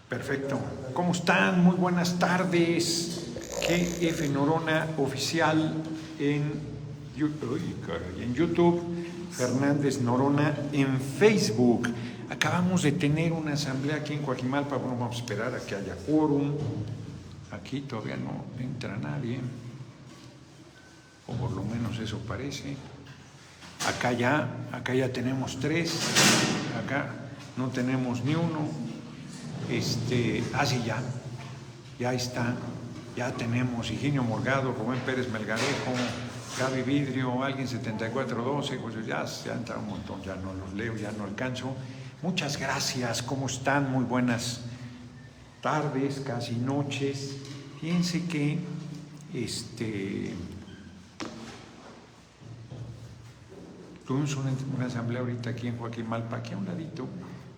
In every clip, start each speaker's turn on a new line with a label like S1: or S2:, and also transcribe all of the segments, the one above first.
S1: Perfecto. ¿Cómo están? Muy buenas tardes. GF Norona Oficial en YouTube, Fernández Norona en Facebook. Acabamos de tener una asamblea aquí en Coajimalpa. Bueno, vamos a esperar a que haya quórum. Aquí todavía no entra nadie, o por lo menos eso parece. Acá ya tenemos 3. Acá no tenemos ni uno. Sí, ya está, ya tenemos Higinio Morgado, Rubén Pérez Melgarejo, Gaby Vidrio, alguien 7412, pues ya entra un montón, ya no los leo, ya no alcanzo. Muchas gracias, ¿cómo están? Muy buenas tardes, casi noches. Fíjense que tuvimos una asamblea ahorita aquí en Coajimalpa, aquí a un ladito,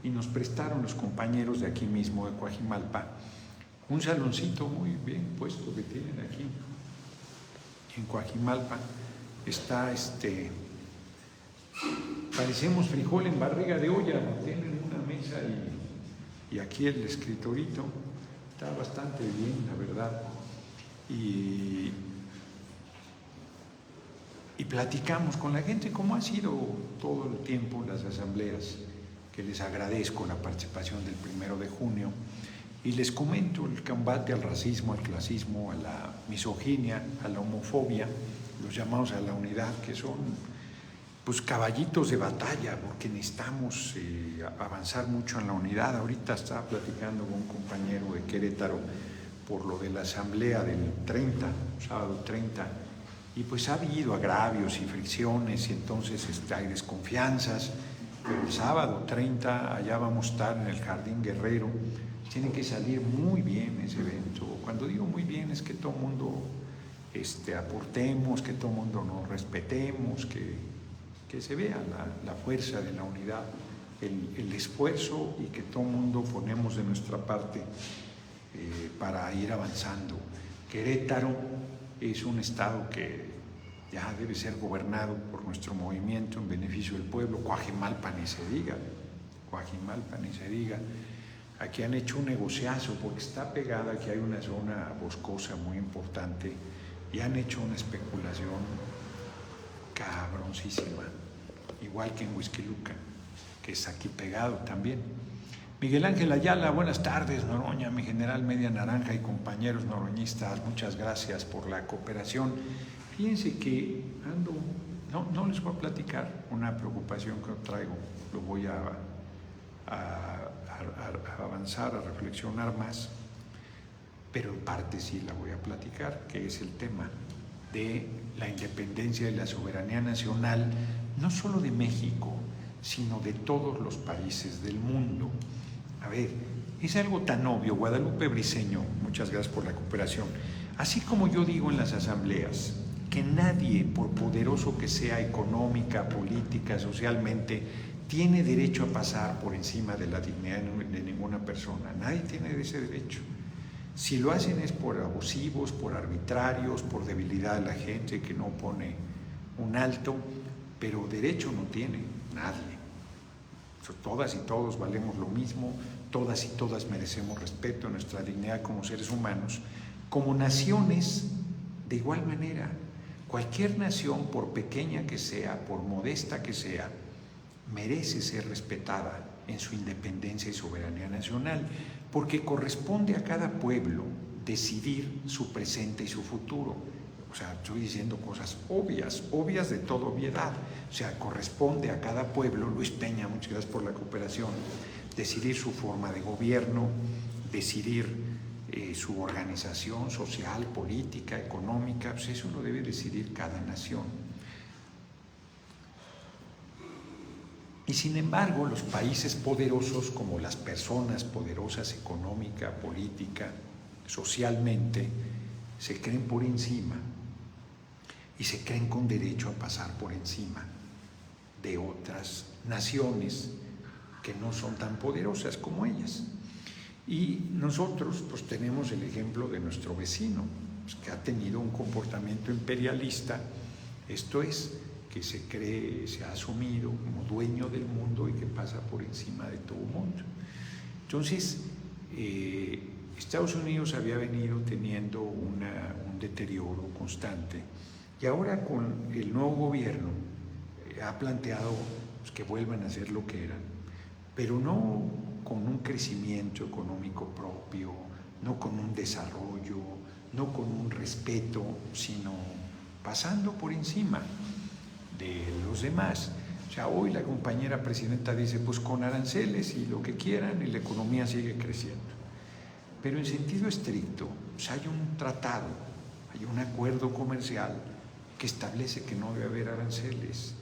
S1: y nos prestaron los compañeros de aquí mismo, de Coajimalpa, un saloncito muy bien puesto que tienen aquí en Coajimalpa. Está, parecemos frijol en barriga de olla, tienen una mesa y aquí el escritorito, está bastante bien, la verdad. Y platicamos con la gente, como ha sido todo el tiempo las asambleas, que les agradezco la participación del 1 de junio, y les comento el combate al racismo, al clasismo, a la misoginia, a la homofobia, los llamados a la unidad, que son pues caballitos de batalla, porque necesitamos avanzar mucho en la unidad. Ahorita estaba platicando con un compañero de Querétaro por lo de la asamblea del 30, sábado 30, y pues ha habido agravios y fricciones, y entonces hay desconfianzas. Pero el sábado 30 allá vamos a estar en el Jardín Guerrero. Tiene que salir muy bien ese evento. Cuando digo muy bien es que todo el mundo aportemos, que todo el mundo nos respetemos, que se vea la fuerza de la unidad, el esfuerzo, y que todo el mundo ponemos de nuestra parte para ir avanzando. Querétaro es un estado que ya debe ser gobernado por nuestro movimiento en beneficio del pueblo. Coajimalpa ni se diga, Aquí han hecho un negociazo porque está pegada, aquí hay una zona boscosa muy importante, y han hecho una especulación cabroncísima, igual que en Huixquiluca, que es aquí pegado también. Miguel Ángel Ayala, buenas tardes, Noroña, mi general Media Naranja y compañeros noroñistas, muchas gracias por la cooperación. Fíjense que no les voy a platicar una preocupación que traigo, lo voy a avanzar, a reflexionar más, pero en parte sí la voy a platicar, que es el tema de la independencia y la soberanía nacional, no solo de México, sino de todos los países del mundo. A ver, es algo tan obvio. Guadalupe Briceño, muchas gracias por la cooperación. Así como yo digo en las asambleas que nadie, por poderoso que sea económica, política, socialmente, tiene derecho a pasar por encima de la dignidad de ninguna persona. Nadie tiene ese derecho. Si lo hacen es por abusivos, por arbitrarios, por debilidad de la gente que no pone un alto, pero derecho no tiene nadie. Todas y todos valemos lo mismo, todas y todas merecemos respeto, nuestra dignidad como seres humanos, como naciones de igual manera. Cualquier nación, por pequeña que sea, por modesta que sea, merece ser respetada en su independencia y soberanía nacional, porque corresponde a cada pueblo decidir su presente y su futuro. O sea, estoy diciendo cosas obvias de toda obviedad. O sea, corresponde a cada pueblo, Luis Peña, muchas gracias por la cooperación, decidir su forma de gobierno, decidir su organización social, política, económica. Pues eso lo debe decidir cada nación. Y sin embargo, los países poderosos, como las personas poderosas económica, política, socialmente, se creen por encima y se creen con derecho a pasar por encima de otras naciones que no son tan poderosas como ellas. Y nosotros pues tenemos el ejemplo de nuestro vecino, pues, que ha tenido un comportamiento imperialista, esto es, que se ha asumido como dueño del mundo y que pasa por encima de todo el mundo. Entonces, Estados Unidos había venido teniendo un deterioro constante y ahora con el nuevo gobierno ha planteado pues, que vuelvan a ser lo que eran, pero no con un crecimiento económico propio, no con un desarrollo, no con un respeto, sino pasando por encima de los demás. O sea, hoy la compañera presidenta dice, pues con aranceles y lo que quieran y la economía sigue creciendo. Pero en sentido estricto, pues hay un tratado, hay un acuerdo comercial que establece que no debe haber aranceles.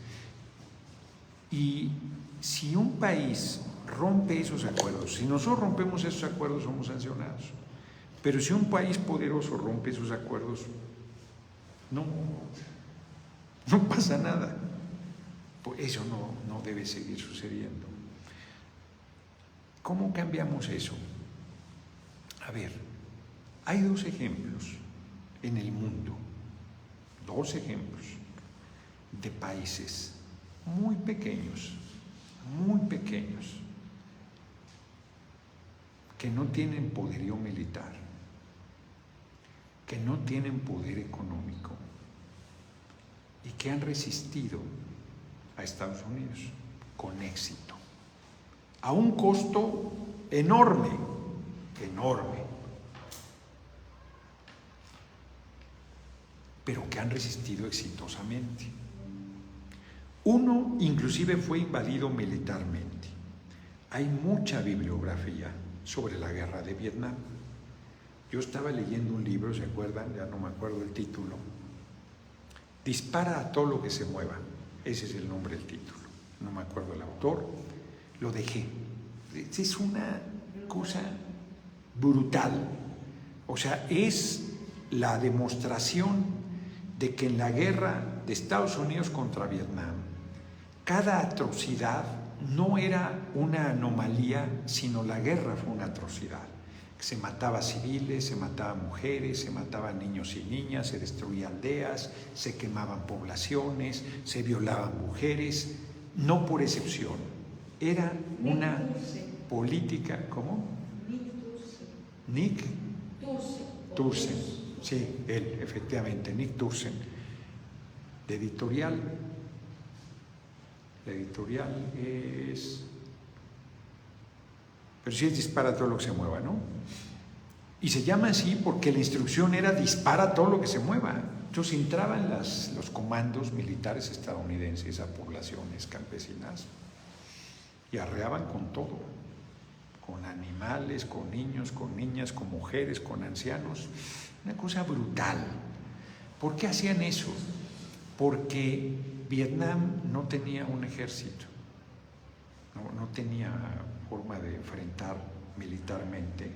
S1: Y si un país rompe esos acuerdos, si nosotros rompemos esos acuerdos somos sancionados, pero si un país poderoso rompe esos acuerdos, no pasa nada. Pues eso no debe seguir sucediendo. ¿Cómo cambiamos eso? A ver, hay dos ejemplos en el mundo, dos ejemplos de países muy pequeños, que no tienen poderío militar, que no tienen poder económico y que han resistido a Estados Unidos con éxito, a un costo enorme, pero que han resistido exitosamente. Uno inclusive fue invadido militarmente. Hay mucha bibliografía sobre la guerra de Vietnam. Yo estaba leyendo un libro, ¿se acuerdan? Ya no me acuerdo el título. Dispara a todo lo que se mueva. Ese es el nombre del título. No me acuerdo el autor. Lo dejé. Es una cosa brutal. O sea, es la demostración de que en la guerra de Estados Unidos contra Vietnam, cada atrocidad no era una anomalía, sino la guerra fue una atrocidad. Se mataba civiles, se mataban mujeres, se mataban niños y niñas, se destruían aldeas, se quemaban poblaciones, se violaban mujeres, no por excepción. Era una política, ¿cómo? Nick Tursen, sí, él, efectivamente, Nick Tursen, de editorial. La editorial es... Pero sí es dispara todo lo que se mueva, ¿no? Y se llama así porque la instrucción era dispara todo lo que se mueva. Entonces entraban los comandos militares estadounidenses a poblaciones campesinas y arreaban con todo, con animales, con niños, con niñas, con mujeres, con ancianos. Una cosa brutal. ¿Por qué hacían eso? Porque Vietnam no tenía un ejército, no tenía forma de enfrentar militarmente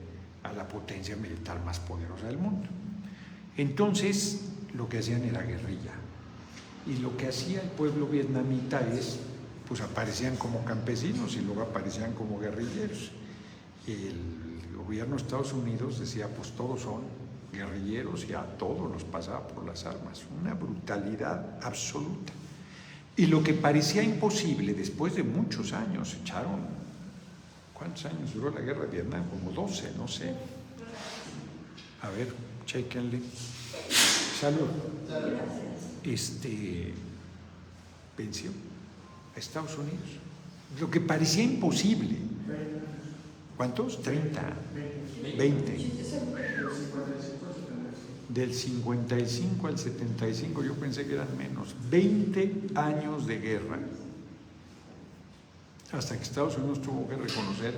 S1: a la potencia militar más poderosa del mundo. Entonces, lo que hacían era guerrilla. Y lo que hacía el pueblo vietnamita es, pues aparecían como campesinos y luego aparecían como guerrilleros. Y el gobierno de Estados Unidos decía, pues todos son guerrilleros y a todos los pasaba por las armas. Una brutalidad absoluta. Y lo que parecía imposible, después de muchos años, echaron... ¿Cuántos años duró la guerra de Vietnam? Como 12, no sé. A ver, chéquenle. Salud. Venció a Estados Unidos. Lo que parecía imposible. ¿Cuántos? 30, 20. Del 55 al 75, yo pensé que eran menos. 20 años de guerra. Hasta que Estados Unidos tuvo que reconocer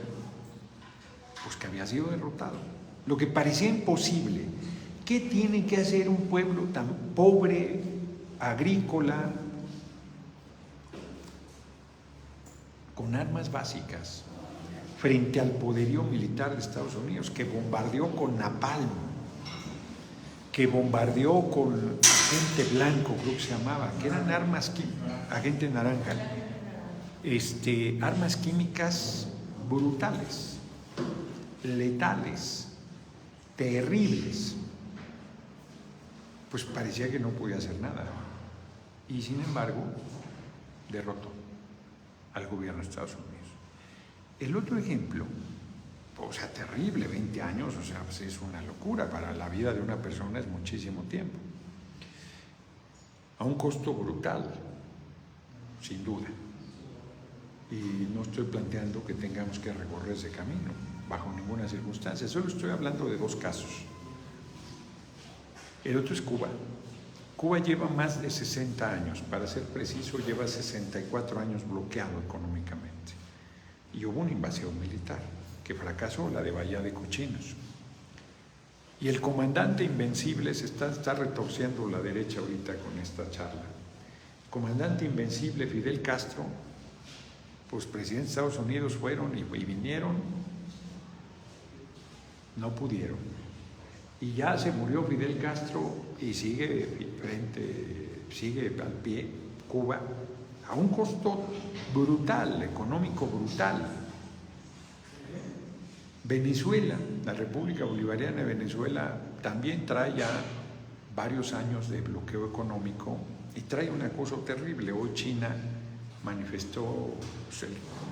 S1: pues, que había sido derrotado. Lo que parecía imposible. ¿Qué tiene que hacer un pueblo tan pobre, agrícola, con armas básicas, frente al poderío militar de Estados Unidos, que bombardeó con napalm, que bombardeó con agente blanco, creo que se llamaba, que eran armas químicas, agente naranja, armas químicas brutales, letales, terribles? Pues parecía que no podía hacer nada. Y sin embargo, derrotó al gobierno de Estados Unidos. El otro ejemplo o sea, terrible, 20 años, o sea, pues es una locura, para la vida de una persona es muchísimo tiempo. A un costo brutal, sin duda. Y no estoy planteando que tengamos que recorrer ese camino, bajo ninguna circunstancia, solo estoy hablando de dos casos. El otro es Cuba. Cuba lleva más de 60 años, para ser preciso, lleva 64 años bloqueado económicamente. Y hubo una invasión militar, que fracasó, la de Bahía de Cochinos. Y el comandante invencible, se está retorciendo la derecha ahorita con esta charla. El comandante invencible Fidel Castro, pues presidentes de Estados Unidos fueron y vinieron, no pudieron. Y ya se murió Fidel Castro y sigue al pie Cuba, a un costo brutal, económico brutal. Venezuela, la República Bolivariana de Venezuela, también trae ya varios años de bloqueo económico y trae una cosa terrible. Hoy China manifestó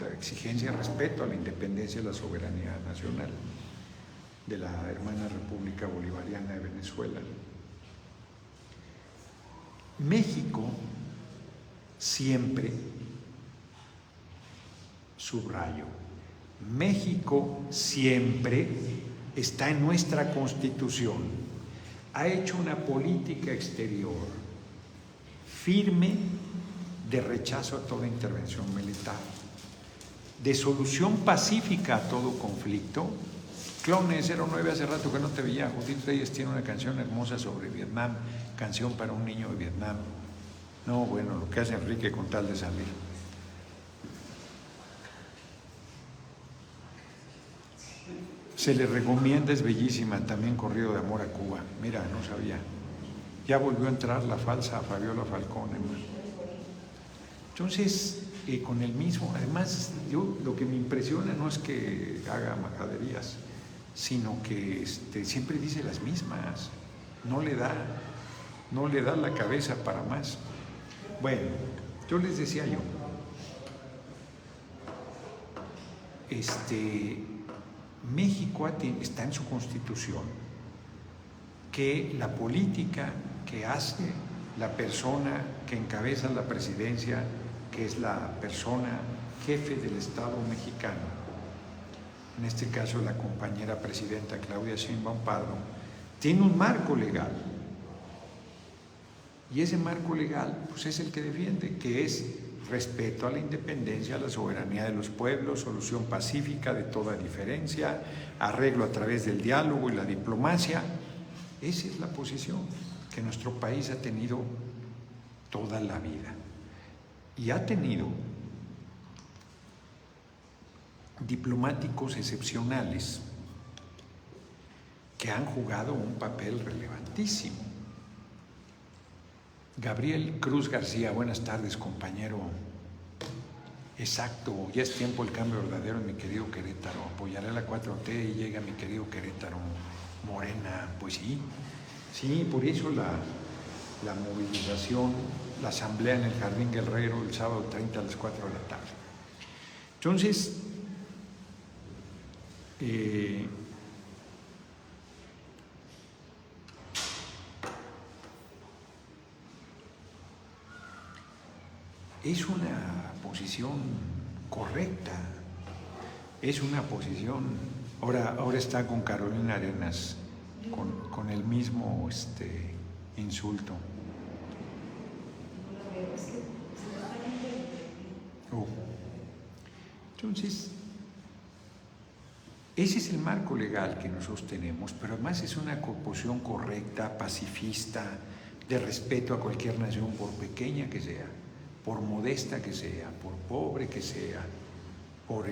S1: la exigencia de respeto a la independencia y la soberanía nacional de la hermana República Bolivariana de Venezuela. México siempre, subrayo, México siempre está en nuestra Constitución, ha hecho una política exterior firme de rechazo a toda intervención militar, de solución pacífica a todo conflicto. Clone 09, hace rato que no te veía. Judith Reyes tiene una canción hermosa sobre Vietnam, canción para un niño de Vietnam. No, bueno, lo que hace Enrique con tal de salir. Se le recomienda, es bellísima, también Corrido de Amor a Cuba. Mira, no sabía. Ya volvió a entrar la falsa Fabiola Falcón, hermano. Entonces, con el mismo, además, yo lo que me impresiona no es que haga majaderías, sino que siempre dice las mismas, no le da la cabeza para más. Bueno, yo les decía México está en su Constitución que la política que hace la persona que encabeza la presidencia, que es la persona jefe del Estado mexicano, en este caso la compañera presidenta Claudia Sheinbaum Pardo, tiene un marco legal. Y ese marco legal pues es el que defiende, que es respeto a la independencia, a la soberanía de los pueblos, solución pacífica de toda diferencia, arreglo a través del diálogo y la diplomacia. Esa es la posición que nuestro país ha tenido toda la vida. Y ha tenido diplomáticos excepcionales que han jugado un papel relevantísimo. Gabriel Cruz García, buenas tardes, compañero. Exacto, ya es tiempo el cambio verdadero en mi querido Querétaro. Apoyaré la 4T y llega mi querido Querétaro. Morena, pues sí, por eso la movilización, la asamblea en el Jardín Guerrero el sábado 30 a las 4 de la tarde. Entonces, es una posición correcta, es una posición, ahora está con Carolina Arenas, con el mismo insulto. Entonces, ese es el marco legal que nosotros tenemos, pero además es una posición correcta, pacifista, de respeto a cualquier nación, por pequeña que sea, por modesta que sea, por pobre que sea, por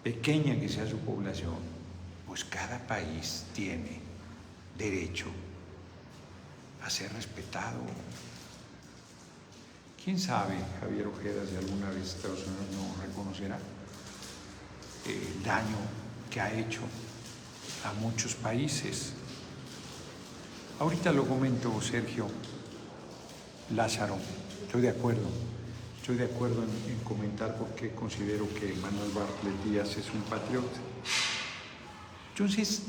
S1: pequeña que sea su población, pues cada país tiene derecho a ser respetado. ¿Quién sabe, Javier Ojeda, si alguna vez Estados Unidos no reconocerá el daño que ha hecho a muchos países? Ahorita lo comento, Sergio Lázaro, estoy de acuerdo. estoy de acuerdo en comentar porque considero que Manuel Bartlett Díaz es un patriota. Entonces,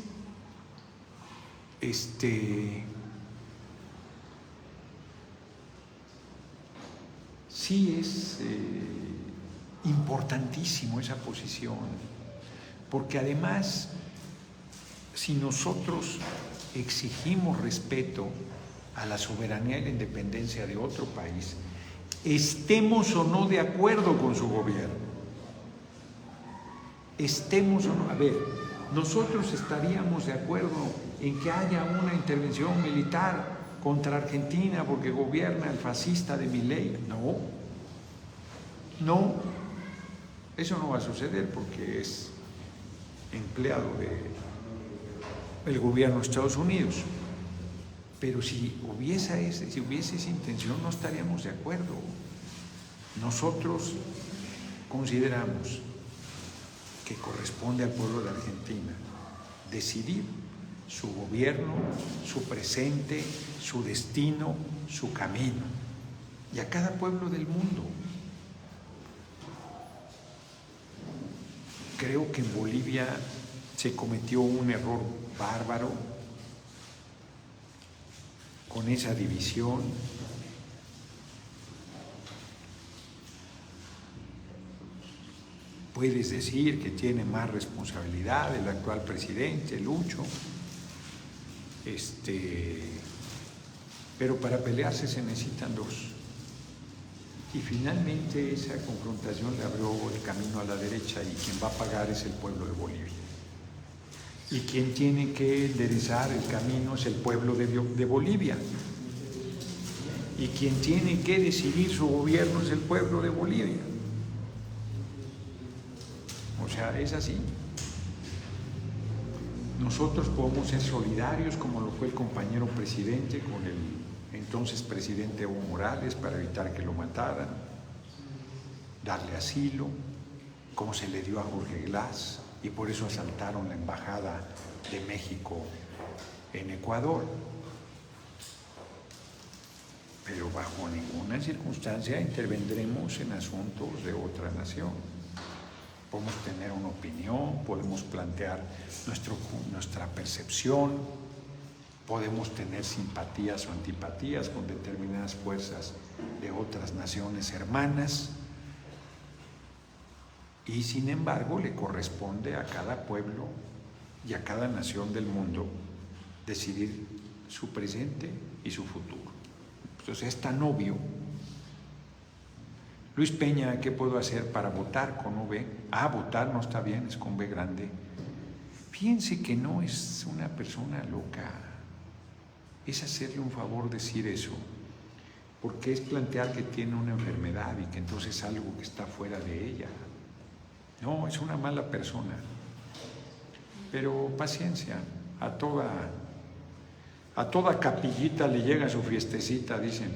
S1: sí es importantísimo esa posición, porque además, si nosotros exigimos respeto a la soberanía y la independencia de otro país, estemos o no de acuerdo con su gobierno, estemos o no, a ver, nosotros estaríamos de acuerdo en que haya una intervención militar contra Argentina porque gobierna el fascista de Milei. No, eso no va a suceder porque es empleado del gobierno de Estados Unidos. Pero si hubiese esa intención, no estaríamos de acuerdo. Nosotros consideramos que corresponde al pueblo de Argentina decidir su gobierno, su presente, su destino, su camino, y a cada pueblo del mundo. Creo que en Bolivia se cometió un error bárbaro con esa división. Puedes decir que tiene más responsabilidad el actual presidente, Lucho, pero para pelearse se necesitan dos. Y finalmente esa confrontación le abrió el camino a la derecha, y quien va a pagar es el pueblo de Bolivia. Y quien tiene que enderezar el camino es el pueblo de Bolivia. Y quien tiene que decidir su gobierno es el pueblo de Bolivia. O sea, es así. Nosotros podemos ser solidarios, como lo fue el compañero presidente con el entonces presidente Evo Morales para evitar que lo mataran, darle asilo, como se le dio a Jorge Glass, y por eso asaltaron la embajada de México en Ecuador. Pero bajo ninguna circunstancia intervendremos en asuntos de otra nación. Podemos tener una opinión, podemos plantear nuestra percepción, podemos tener simpatías o antipatías con determinadas fuerzas de otras naciones hermanas, y sin embargo le corresponde a cada pueblo y a cada nación del mundo decidir su presente y su futuro. Entonces es tan obvio. Luis Peña, ¿qué puedo hacer para votar con V? Votar no está bien, es con V grande. Fíjense que no es una persona loca, es hacerle un favor decir eso, porque es plantear que tiene una enfermedad y que entonces es algo que está fuera de ella. No, es una mala persona. Pero paciencia, a toda capillita le llega su fiestecita, dicen.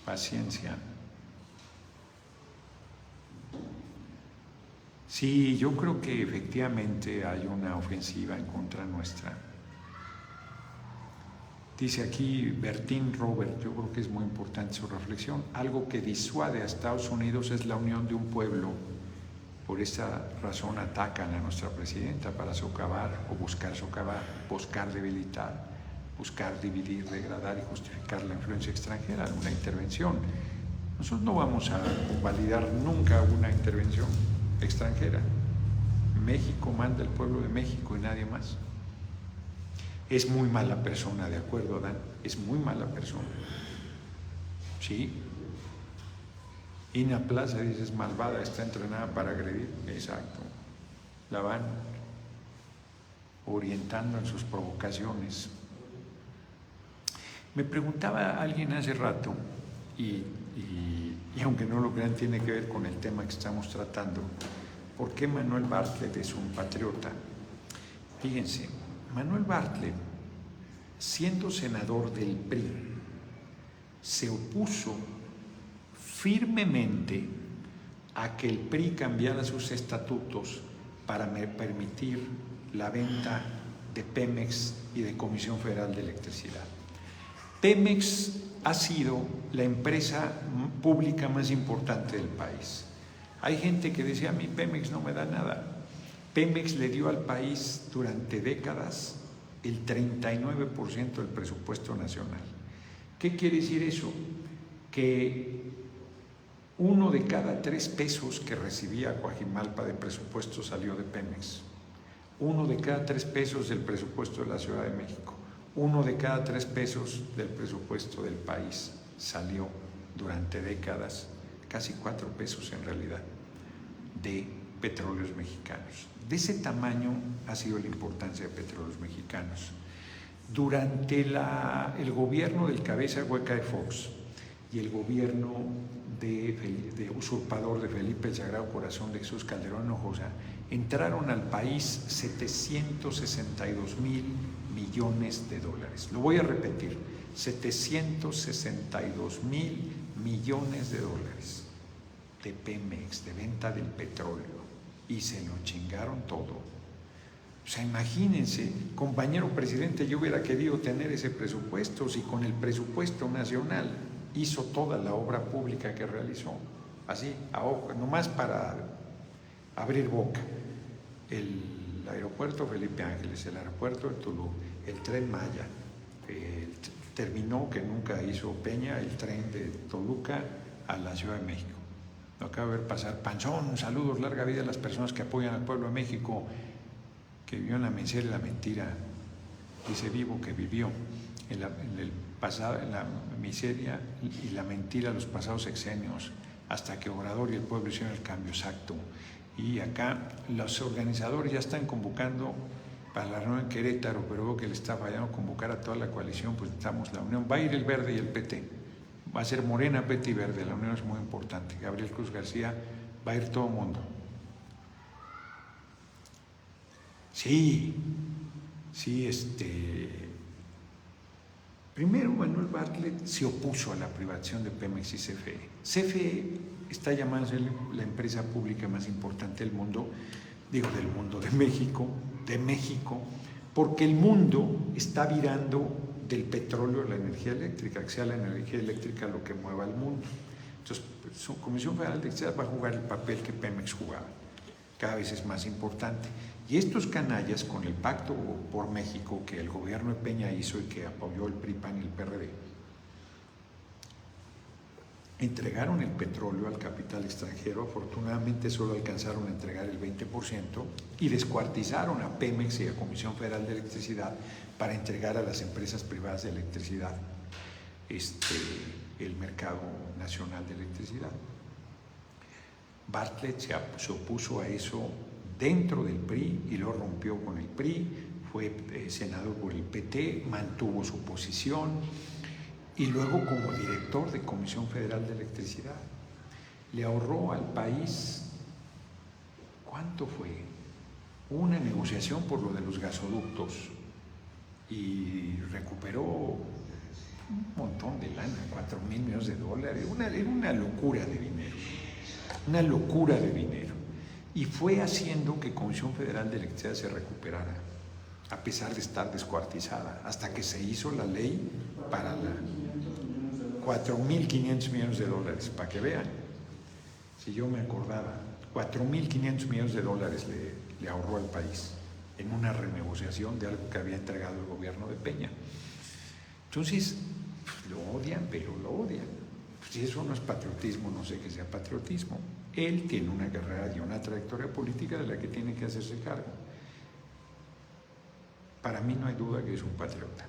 S1: Paciencia. Sí, yo creo que efectivamente hay una ofensiva en contra nuestra. Dice aquí Bertín Robert, yo creo que es muy importante su reflexión. Algo que disuade a Estados Unidos es la unión de un pueblo. Por esa razón atacan a nuestra presidenta para socavar o buscar socavar, buscar debilitar, buscar dividir, degradar y justificar la influencia extranjera de una intervención. Nosotros no vamos a validar nunca una intervención extranjera. México manda el pueblo de México y nadie más. Es muy mala persona, ¿de acuerdo, Dan? Es muy mala persona. Sí. Ina Plaza, dices, malvada, está entrenada para agredir. Exacto. La van orientando en sus provocaciones. Me preguntaba alguien hace rato, y aunque no lo crean, tiene que ver con el tema que estamos tratando, ¿por qué Manuel Bartlett es un patriota? Fíjense, Manuel Bartlett, siendo senador del PRI, se opuso firmemente a que el PRI cambiara sus estatutos para permitir la venta de Pemex y de Comisión Federal de Electricidad. Pemex ha sido la empresa pública más importante del país. Hay gente que decía, a mí Pemex no me da nada. Pemex le dio al país durante décadas el 39% del presupuesto nacional. ¿Qué quiere decir eso? Que 1 de cada 3 pesos que recibía Coajimalpa de presupuesto salió de Pemex. 1 de cada 3 pesos del presupuesto de la Ciudad de México. 1 de cada 3 pesos del presupuesto del país salió durante décadas, casi 4 pesos en realidad, de Petróleos Mexicanos. De ese tamaño ha sido la importancia de Petróleos Mexicanos. Durante el gobierno del cabeza hueca de Fox y el gobierno de usurpador de Felipe el Sagrado Corazón de Jesús Calderón Hinojosa, entraron al país 762 mil millones de dólares. Lo voy a repetir, 762 mil millones de dólares de Pemex, de venta del petróleo, y se lo chingaron todo. O sea, imagínense, compañero presidente, yo hubiera querido tener ese presupuesto, si con el presupuesto nacional hizo toda la obra pública que realizó, así, a ojo, nomás para abrir boca. El aeropuerto Felipe Ángeles, el aeropuerto de Tulum, el Tren Maya, terminó, que nunca hizo Peña, el tren de Toluca a la Ciudad de México. Lo acabo de ver pasar. Panzón, saludos, larga vida a las personas que apoyan al pueblo de México, que vivió en la miseria y la mentira. Dice vivo que vivió en el pasado, en la miseria y la mentira los pasados sexenios, hasta que Obrador y el pueblo hicieron el cambio exacto. Y acá los organizadores ya están convocando para la reunión en Querétaro, pero veo que le está fallando convocar a toda la coalición, pues necesitamos la unión. Va a ir el Verde y el PT, va a ser Morena, PT y Verde, la unión es muy importante. Gabriel Cruz García, va a ir todo el mundo. Sí, primero Manuel Bartlett se opuso a la privatización de Pemex y CFE. CFE está llamada a ser la empresa pública más importante del mundo, de México, porque el mundo está virando del petróleo a la energía eléctrica, que sea la energía eléctrica lo que mueva al mundo. Entonces, su Comisión Federal de Electricidad va a jugar el papel que Pemex jugaba, cada vez es más importante. Y estos canallas, con el pacto por México que el gobierno de Peña hizo y que apoyó el PRI, PAN y el PRD, entregaron el petróleo al capital extranjero. Afortunadamente solo alcanzaron a entregar el 20% y descuartizaron a Pemex y a Comisión Federal de Electricidad para entregar a las empresas privadas de electricidad el mercado nacional de electricidad. Bartlett se opuso a eso dentro del PRI y lo rompió con el PRI, fue senador por el PT, mantuvo su posición y luego como director de Comisión Federal de Electricidad le ahorró al país, ¿cuánto fue? Una negociación por lo de los gasoductos y recuperó un montón de lana, 4,000 millones de dólares, era una locura de dinero, una locura de dinero. Y fue haciendo que Comisión Federal de Electricidad se recuperara, a pesar de estar descuartizada, hasta que se hizo la ley para 4,500 millones de dólares, para que vean, si yo me acordaba, 4,500 millones de dólares le ahorró al país en una renegociación de algo que había entregado el gobierno de Peña. Entonces, lo odian, pero lo odian. Si eso no es patriotismo, no sé qué sea patriotismo. Él tiene una carrera y una trayectoria política de la que tiene que hacerse cargo. Para mí no hay duda que es un patriota.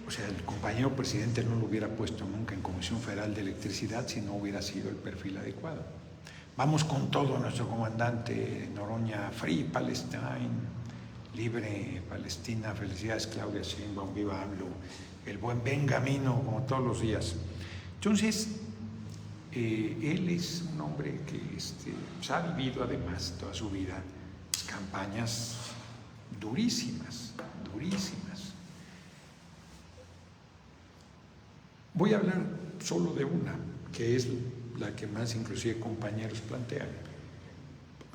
S1: O sea, el compañero presidente no lo hubiera puesto nunca en Comisión Federal de Electricidad si no hubiera sido el perfil adecuado. Vamos con todo, nuestro comandante Noroña, Free Palestine, libre Palestina, felicidades Claudia Sheinbaum, viva AMLO, el buen Benjamino, como todos los días. Entonces, él es un hombre que ha vivido además toda su vida campañas durísimas, durísimas. Voy a hablar solo de una, que es la que más inclusive compañeros plantean.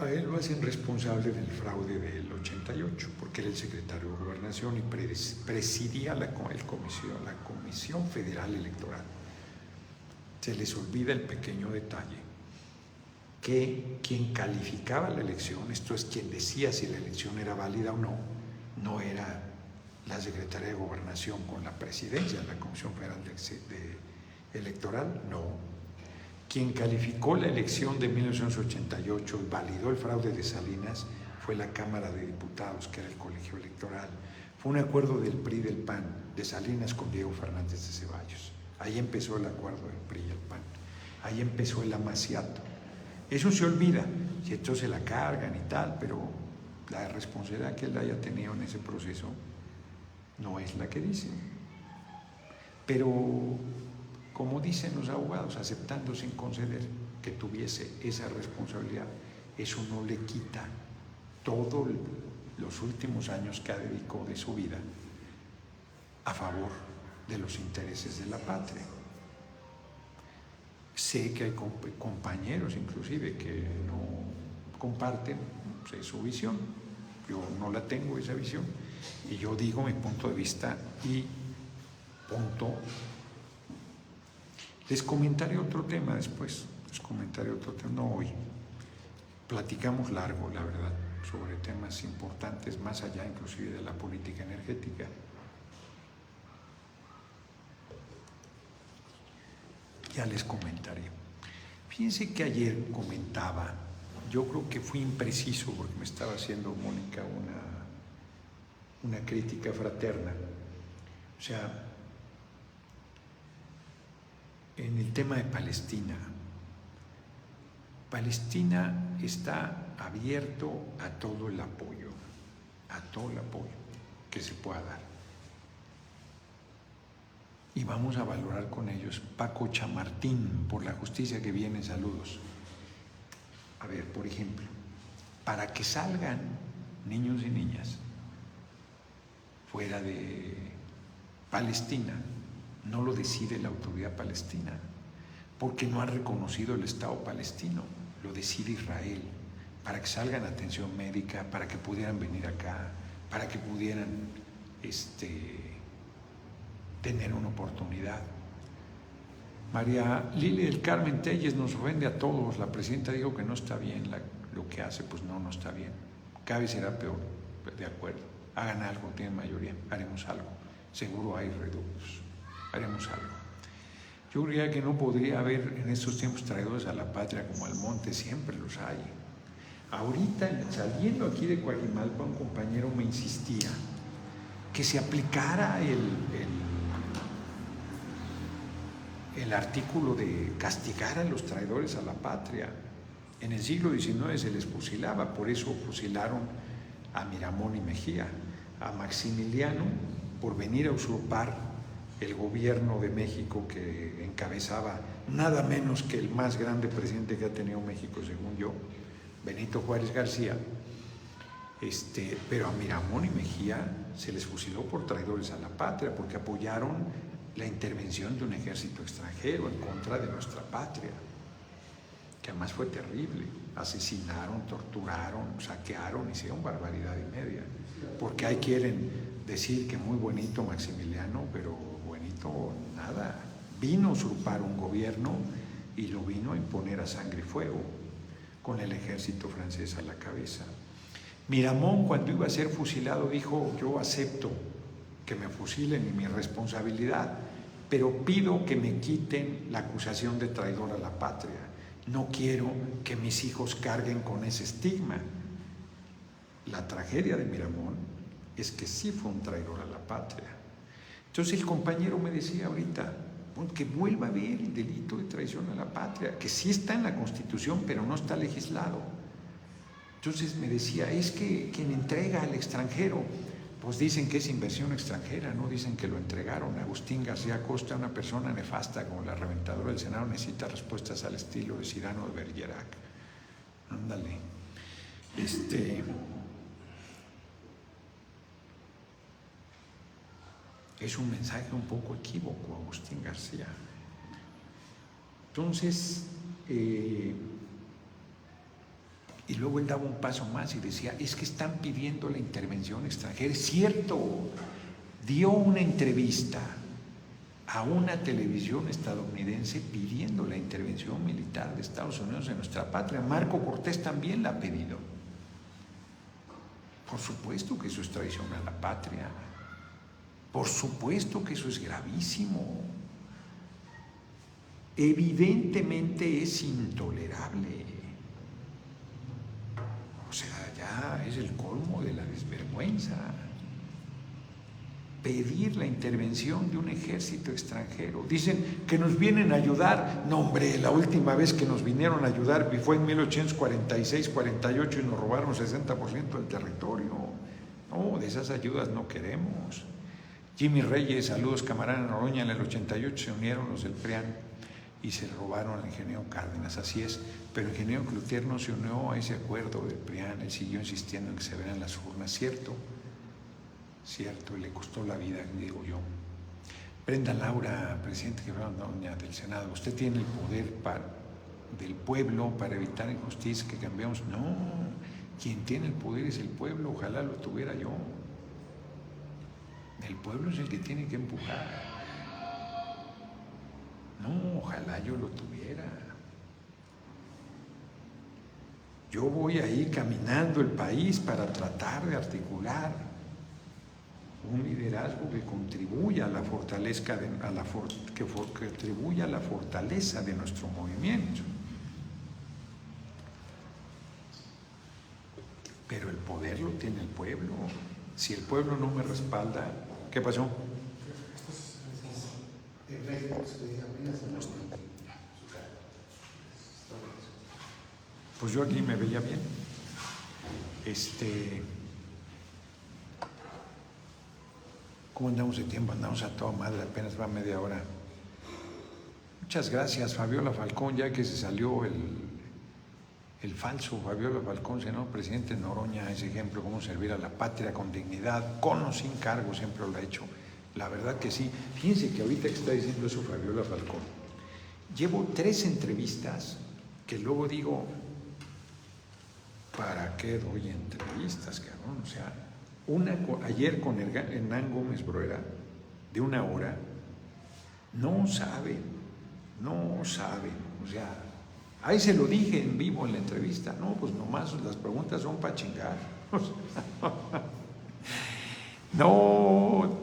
S1: A él lo hacen responsable del fraude del 88, porque era el secretario de Gobernación y presidía la Comisión Federal Electoral. Se les olvida el pequeño detalle que quien calificaba la elección, esto es, quien decía si la elección era válida o no, no era la Secretaría de Gobernación con la presidencia de la Comisión Federal Electoral, no. Quien calificó la elección de 1988 y validó el fraude de Salinas fue la Cámara de Diputados, que era el colegio electoral. Fue un acuerdo del PRI y del PAN, de Salinas con Diego Fernández de Ceballos. Ahí empezó el acuerdo del PRI y el PAN. Ahí empezó el amaciato. Eso se olvida, y entonces la cargan y tal, pero la responsabilidad que él haya tenido en ese proceso no es la que dicen. Pero, como dicen los abogados, aceptando sin conceder que tuviese esa responsabilidad, eso no le quita todos los últimos años que dedicó de su vida a favor de los intereses de la patria. Sé que hay compañeros inclusive que no comparten su visión. Yo no la tengo, esa visión, y yo digo mi punto de vista y punto. Les comentaré otro tema después, no hoy. Platicamos largo, la verdad, sobre temas importantes, más allá inclusive de la política energética. Ya les comentaré. Fíjense que ayer comentaba, yo creo que fui impreciso porque me estaba haciendo Mónica una crítica fraterna. O sea, en el tema de Palestina, Palestina está abierto a todo el apoyo que se pueda dar. Y vamos a valorar con ellos. Paco Chamartín, por la justicia que viene, saludos. A ver, por ejemplo, para que salgan niños y niñas fuera de Palestina, no lo decide la autoridad palestina, porque no ha reconocido el Estado palestino, lo decide Israel, para que salgan atención médica, para que pudieran venir acá, para que pudieran tener una oportunidad. María Lili del Carmen Telles nos ofende a todos. La presidenta dijo que no está bien lo que hace, pues no está bien. Cada vez será peor, de acuerdo. Hagan algo, tienen mayoría, haremos algo. Seguro hay reductos, haremos algo. Yo creía que no podría haber en estos tiempos traidores a la patria como al monte, siempre los hay. Ahorita, saliendo aquí de Coajimalpa, un compañero me insistía que se aplicara el artículo de castigar a los traidores a la patria. En el siglo XIX se les fusilaba, por eso fusilaron a Miramón y Mejía, a Maximiliano por venir a usurpar el gobierno de México que encabezaba nada menos que el más grande presidente que ha tenido México, según yo, Benito Juárez García. Pero a Miramón y Mejía se les fusiló por traidores a la patria, porque apoyaron la intervención de un ejército extranjero en contra de nuestra patria, que además fue terrible. Asesinaron, torturaron, saquearon, hicieron barbaridad y media, porque ahí quieren decir que muy bonito Maximiliano, pero bonito nada. Vino a usurpar un gobierno y lo vino a imponer a sangre y fuego, con el ejército francés a la cabeza. Miramón, cuando iba a ser fusilado, dijo: yo acepto que me fusilen y mi responsabilidad, pero pido que me quiten la acusación de traidor a la patria. No quiero que mis hijos carguen con ese estigma. La tragedia de Miramón es que sí fue un traidor a la patria. Entonces el compañero me decía ahorita que vuelva a ver el delito de traición a la patria, que sí está en la Constitución, pero no está legislado. Entonces me decía, es que quien entrega al extranjero, pues dicen que es inversión extranjera, no dicen que lo entregaron. Agustín García Costa, una persona nefasta como la reventadora del Senado, necesita respuestas al estilo de Cyrano de Bergerac. Ándale. Es un mensaje un poco equívoco, Agustín García. Entonces, Y luego él daba un paso más y decía, es que están pidiendo la intervención extranjera. Es cierto, dio una entrevista a una televisión estadounidense pidiendo la intervención militar de Estados Unidos en nuestra patria. Marco Cortés también la ha pedido. Por supuesto que eso es traición a la patria. Por supuesto que eso es gravísimo. Evidentemente es intolerable. O sea, ya es el colmo de la desvergüenza. Pedir la intervención de un ejército extranjero. Dicen que nos vienen a ayudar. No, hombre, la última vez que nos vinieron a ayudar fue en 1846-48 y nos robaron 60% del territorio. No, de esas ayudas no queremos. Jimmy Reyes, saludos camarada Noroña, en el 88 se unieron los del PRIAN y se robaron al ingeniero Cárdenas, así es, pero el ingeniero Cloutier no se unió a ese acuerdo del PRIAN, él siguió insistiendo en que se veran las urnas, cierto, y le costó la vida, digo yo. Brenda Laura, presidente doña del Senado, usted tiene el poder del pueblo para evitar injusticia, que cambiamos. No, quien tiene el poder es el pueblo, ojalá lo tuviera yo. El pueblo es el que tiene que empujar. No, ojalá yo lo tuviera. Yo voy ahí caminando el país para tratar de articular un liderazgo que contribuya a la fortaleza de nuestro movimiento. Pero el poder lo tiene el pueblo. Si el pueblo no me respalda, ¿qué pasó? Pues yo aquí me veía bien. ¿Cómo andamos de tiempo? Andamos a toda madre, apenas va media hora. Muchas gracias, Fabiola Falcón, ya que se salió el falso Fabiola Falcón, senador presidente Noroña, ese ejemplo, cómo servir a la patria con dignidad, con o sin cargo, siempre lo ha hecho. La verdad que sí. Fíjense que ahorita que está diciendo eso Fabiola Falcón, llevo 3 entrevistas que luego digo, ¿para qué doy entrevistas, cabrón? O sea, una ayer con Hernán Gómez Bruera, de 1 hora, no saben, o sea, ahí se lo dije en vivo en la entrevista, no, pues nomás las preguntas son para chingar. No,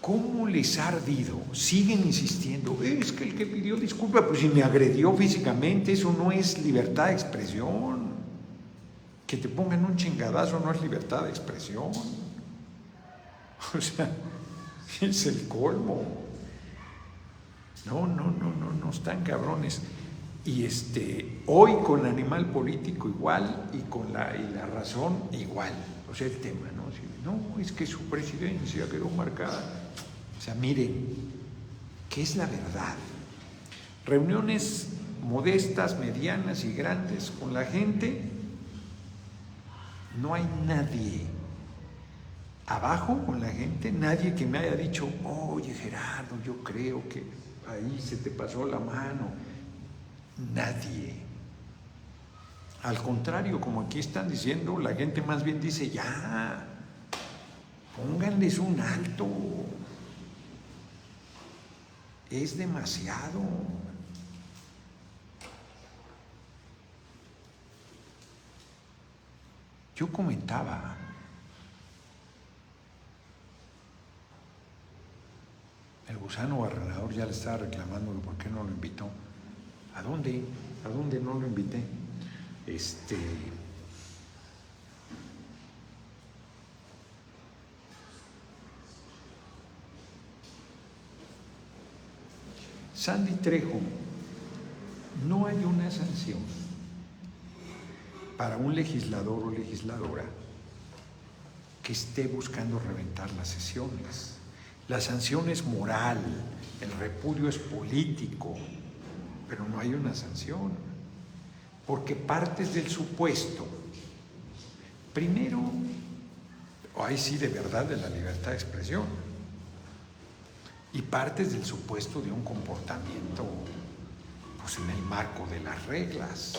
S1: ¿cómo les ha ardido? Siguen insistiendo, es que el que pidió disculpa, pues si me agredió físicamente, eso no es libertad de expresión. Que te pongan un chingadazo no es libertad de expresión. O sea, es el colmo. No, están cabrones. Y hoy con Animal Político igual y con la razón igual. O sea, el tema, ¿no? No, es que su presidencia quedó marcada. O sea, miren, ¿qué es la verdad? Reuniones modestas, medianas y grandes con la gente, no hay nadie abajo con la gente, nadie que me haya dicho, oye Gerardo, yo creo que ahí se te pasó la mano. Nadie. Al contrario, como aquí están diciendo, la gente más bien dice, ya, pónganles un alto. Es demasiado. Yo comentaba, el gusano barrenador ya le estaba reclamando por qué no lo invitó. ¿A dónde? ¿A dónde no lo invité? Sandy Trejo, no hay una sanción para un legislador o legisladora que esté buscando reventar las sesiones. La sanción es moral, el repudio es político, pero no hay una sanción, porque partes del supuesto, primero, ahí sí de verdad de la libertad de expresión, y partes del supuesto de un comportamiento pues en el marco de las reglas.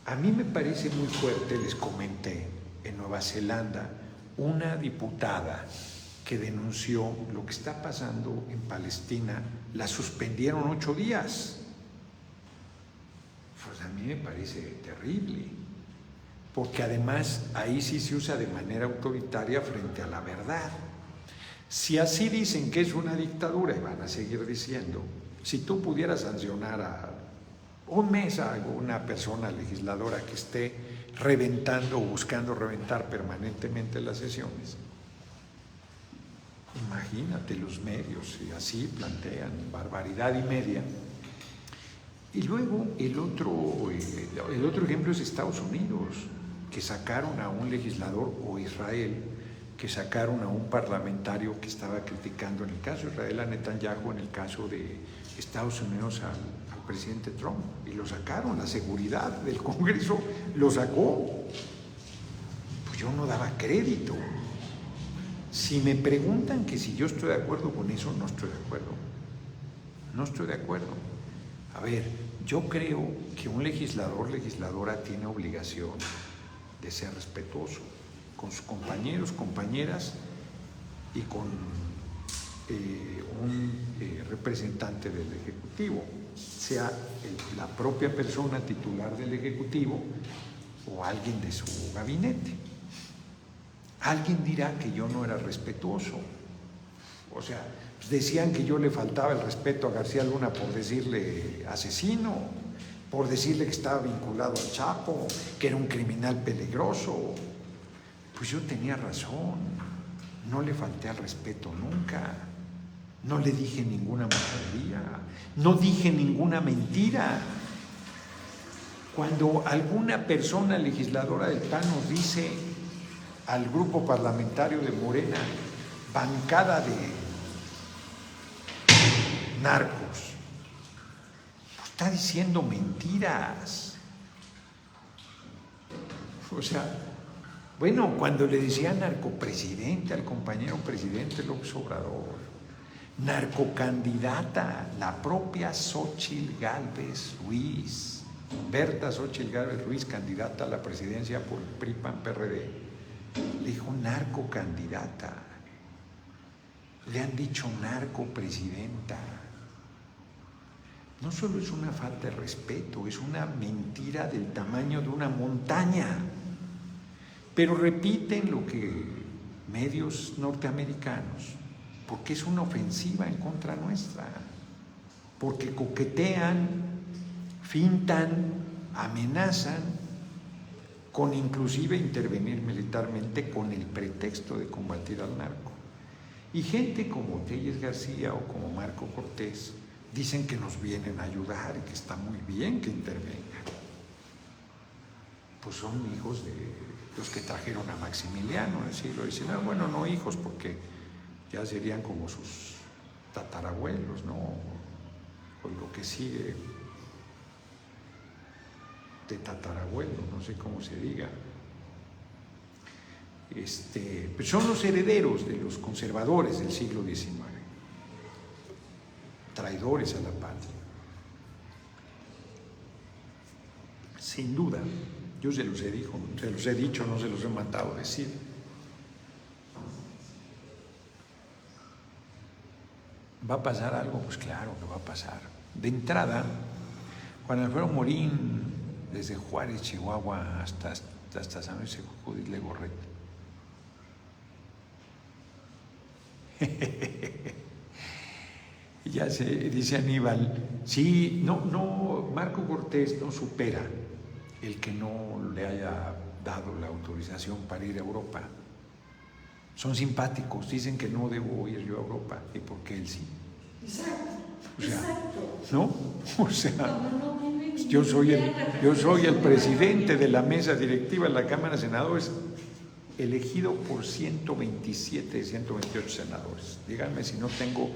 S1: A mí me parece muy fuerte, les comenté, en Nueva Zelanda, una diputada que denunció lo que está pasando en Palestina, la suspendieron 8 días. Pues a mí me parece terrible, porque además ahí sí se usa de manera autoritaria frente a la verdad. Si así dicen que es una dictadura, y van a seguir diciendo, si tú pudieras sancionar a un mes a una persona legisladora que esté reventando o buscando reventar permanentemente las sesiones, imagínate los medios, y así plantean barbaridad y media. Y luego el otro ejemplo es Estados Unidos, que sacaron a un legislador, o Israel, que sacaron a un parlamentario que estaba criticando, en el caso de Israel, a Netanyahu, en el caso de Estados Unidos al presidente Trump, y lo sacaron, la seguridad del Congreso lo sacó. Pues yo no daba crédito. Si me preguntan que si yo estoy de acuerdo con eso, no estoy de acuerdo. No estoy de acuerdo. A ver, yo creo que un legislador, legisladora tiene obligación de ser respetuoso con sus compañeros, compañeras y con un representante del Ejecutivo, sea la propia persona titular del Ejecutivo o alguien de su gabinete. Alguien dirá que yo no era respetuoso. O sea, pues decían que yo le faltaba el respeto a García Luna por decirle asesino, por decirle que estaba vinculado al Chapo, que era un criminal peligroso. Pues yo tenía razón, no le falté al respeto nunca, no le dije ninguna majadería, no dije ninguna mentira. Cuando alguna persona legisladora del PAN nos dice al grupo parlamentario de Morena, bancada de narcos, pues está diciendo mentiras. O sea, bueno, cuando le decía narcopresidente al compañero presidente López Obrador, narcocandidata, la propia Xóchitl Gálvez Ruiz, Berta Xóchitl Gálvez Ruiz, candidata a la presidencia por el PRI, PAN, PRD, le dijo narcocandidata, le han dicho narcopresidenta. No solo es una falta de respeto, es una mentira del tamaño de una montaña. Pero repiten lo que medios norteamericanos, porque es una ofensiva en contra nuestra, porque coquetean, fintan, amenazan con inclusive intervenir militarmente con el pretexto de combatir al narco. Y gente como Telles García o como Marco Cortés dicen que nos vienen a ayudar y que está muy bien que intervengan. Pues son hijos de los que trajeron a Maximiliano en el siglo XIX. Bueno, no hijos, porque ya serían como sus tatarabuelos, ¿no? O lo que sigue de tatarabuelo, no sé cómo se diga. Pues son los herederos de los conservadores del siglo XIX, traidores a la patria. Sin duda, yo se los he dicho, no se los he mandado decir. ¿Va a pasar algo? Pues claro que va a pasar. De entrada, Juan Alfredo Morín, desde Juárez, Chihuahua, hasta San Luis Judith Legorret. Ya se dice Aníbal, sí, no, Marco Cortés no supera el que no le haya dado la autorización para ir a Europa. Son simpáticos, dicen que no debo ir yo a Europa, y porque él sí.
S2: Exacto.
S1: O sea,
S2: Exacto.
S1: ¿no? O sea, yo soy el presidente de la mesa directiva de la Cámara de Senadores, elegido por 127 de 128 senadores. Díganme si no tengo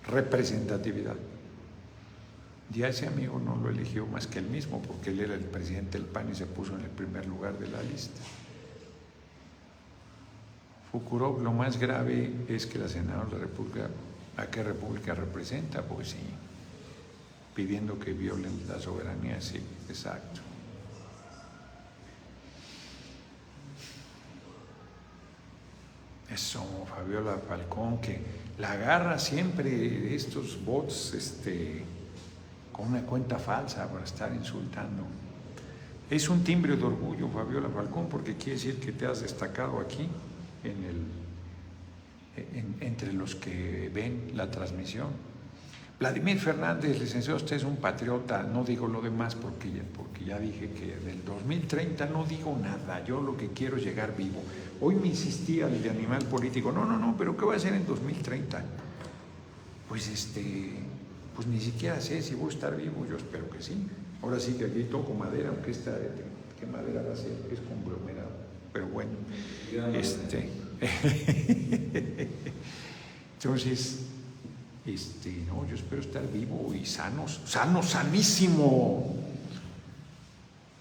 S1: representatividad. Ya ese amigo no lo eligió más que él mismo, porque él era el presidente del PAN y se puso en el primer lugar de la lista. Fukurov, lo más grave es que la senadora de la República, ¿a qué república representa? Pues sí, pidiendo que violen la soberanía, sí, exacto. Eso, Fabiola Falcón, que la agarra siempre estos bots con una cuenta falsa para estar insultando. Es un timbre de orgullo, Fabiola Falcón, porque quiere decir que te has destacado aquí entre los que ven la transmisión. Vladimir Fernández, licenciado, usted es un patriota. No digo lo demás porque ya dije que del 2030 no digo nada. Yo lo que quiero es llegar vivo. Hoy me insistía el de Animal Político. No, pero ¿qué va a hacer en 2030? Pues pues ni siquiera sé si voy a estar vivo. Yo espero que sí. Ahora sí que aquí toco madera, aunque ¿qué madera va a ser? Es conglomerado. Pero bueno, entonces, no, yo espero estar vivo y sanísimo.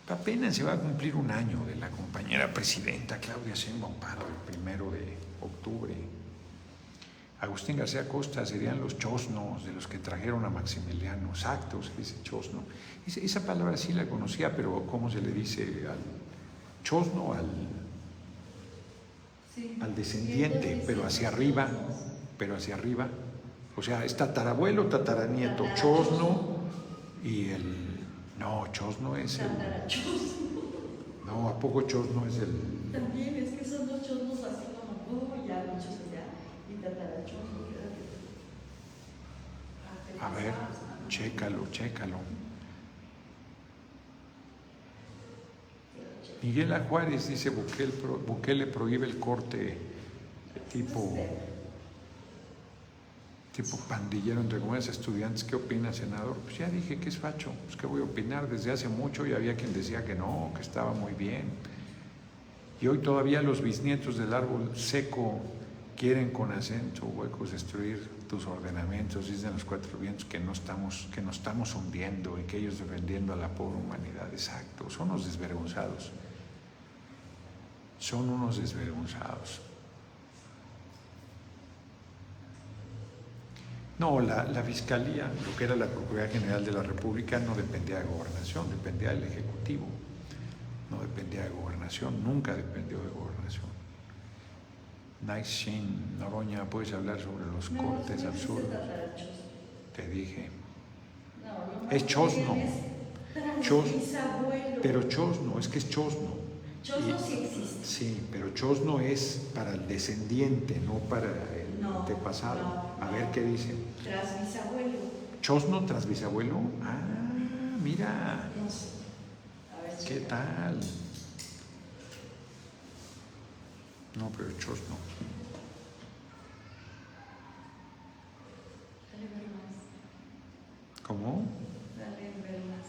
S1: Apenas se va a cumplir un año de la compañera presidenta Claudia Sheinbaum Pardo, el 1 de octubre. Agustín García Costa serían los chosnos de los que trajeron a Maximiliano. Exacto, se dice chosno. Esa palabra sí la conocía, pero ¿cómo se le dice al chosno? Al descendiente, pero hacia arriba. O sea, es tatarabuelo, tataranieto, chosno y no, chosno es el... No, ¿a poco chosno es el...?
S2: También es que son los chosnos así como, ya muchos allá, y tatarachosno.
S1: A ver, chécalo. Miguel A. Juárez dice, Bukele prohíbe el corte tipo pandillero entre comillas estudiantes. ¿Qué opina, senador? Pues ya dije que es facho. Pues qué voy a opinar, desde hace mucho y había quien decía que no, que estaba muy bien. Y hoy todavía los bisnietos del árbol seco quieren con acento huecos destruir tus ordenamientos, dicen los cuatro vientos que nos estamos hundiendo y que ellos defendiendo a la pobre humanidad. Exacto, son unos desvergonzados. No, la Fiscalía, lo que era la Procuraduría General de la República, no dependía de Gobernación, dependía del Ejecutivo. No dependía de Gobernación, nunca dependió de Gobernación. Nice Shin, Noroña, ¿puedes hablar sobre los cortes absurdos? Te dije. Es chosno. Pero chosno, es que es chosno.
S2: Chosno sí existe.
S1: Sí, pero chosno es para el descendiente, no para el antepasado. A ver qué dice.
S2: Trasbisabuelo.
S1: ¿Chosno trasbisabuelo? Ah, mira.
S2: No sé. A ver,
S1: ¿Qué tal? No, pero chosno.
S2: Dale ver más.
S1: ¿Cómo?
S2: Dale ver más.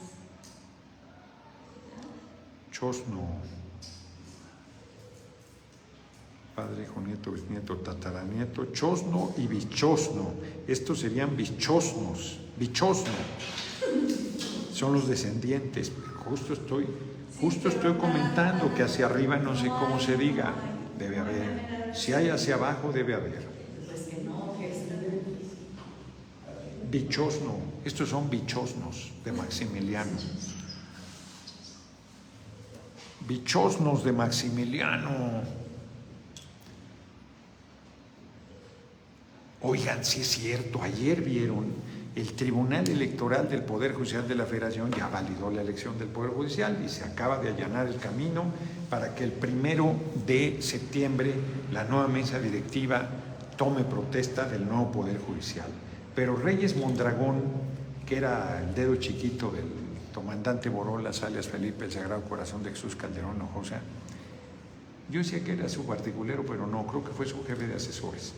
S1: Chosno. Padre, hijo, nieto, bisnieto, tataranieto, chosno y bichosno. Estos serían bichosnos. Bichosno. Son los descendientes. Justo estoy comentando que hacia arriba no sé cómo se diga. Debe haber. Si hay hacia abajo, debe haber.
S2: Pues que no, que está
S1: bichosno. Estos son bichosnos de Maximiliano. Bichosnos de Maximiliano. Oigan, sí es cierto, ayer vieron, el Tribunal Electoral del Poder Judicial de la Federación ya validó la elección del Poder Judicial y se acaba de allanar el camino para que el 1 de septiembre la nueva mesa directiva tome protesta del nuevo Poder Judicial. Pero Reyes Mondragón, que era el dedo chiquito del comandante Borolas, alias Felipe el Sagrado Corazón de Jesús Calderón Hinojosa, yo decía que era su particulero, pero no, creo que fue su jefe de asesores.